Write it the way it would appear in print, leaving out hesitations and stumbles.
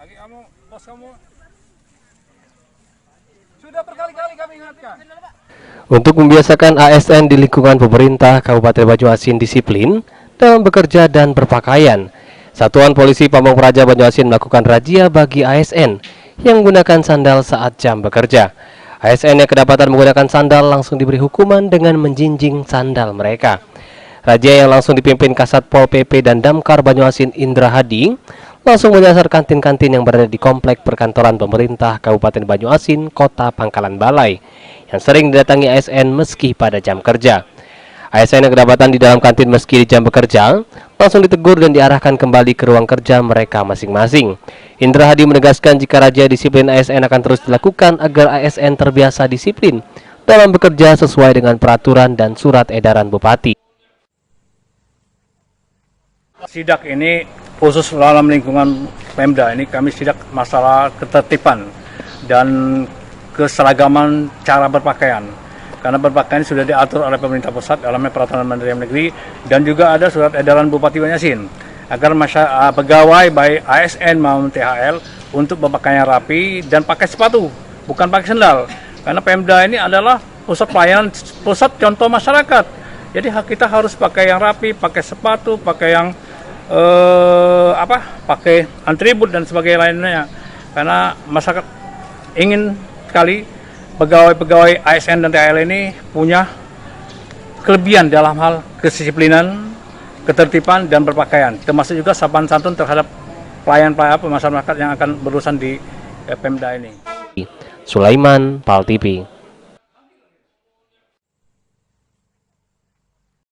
Lagi kamu, bos kamu. Sudah berkali-kali kami ingatkan. Untuk membiasakan ASN di lingkungan pemerintah Kabupaten Banyuasin disiplin dalam bekerja dan berpakaian, Satuan Polisi Pamong Praja Banyuasin melakukan razia bagi ASN yang menggunakan sandal saat jam bekerja. ASN yang kedapatan menggunakan sandal langsung diberi hukuman dengan menjinjing sandal mereka. Razia yang langsung dipimpin Kasat Pol PP dan Damkar Banyuasin Indra Hadi langsung menyasar kantin-kantin yang berada di komplek perkantoran pemerintah Kabupaten Banyuasin, Kota Pangkalan Balai, yang sering didatangi ASN meski pada jam kerja. ASN yang kedapatan di dalam kantin meski di jam bekerja langsung ditegur dan diarahkan kembali ke ruang kerja mereka masing-masing. Indra Hadi menegaskan jika razia disiplin ASN akan terus dilakukan agar ASN terbiasa disiplin dalam bekerja sesuai dengan peraturan dan surat edaran Bupati. Sidak ini khusus dalam lingkungan Pemda ini kami sidak masalah ketertiban dan keseragaman cara berpakaian. Karena berpakaian sudah diatur oleh pemerintah pusat dalam peraturan Menteri Dalam Negeri dan juga ada surat edaran Bupati Banyuasin agar pegawai baik ASN maupun THL untuk berpakaian rapi dan pakai sepatu, bukan pakai sandal. Karena Pemda ini adalah pusat pelayanan, pusat contoh masyarakat. Jadi kita harus pakai yang rapi, pakai sepatu, pakai yang pakai atribut dan sebagainya lainnya. Karena masyarakat ingin sekali pegawai-pegawai ASN dan THL ini punya kelebihan dalam hal kedisiplinan, ketertiban dan berpakaian, termasuk juga sopan santun terhadap pelayan-pelayan masyarakat yang akan berurusan di Pemda ini. Sulaiman, PAL TV.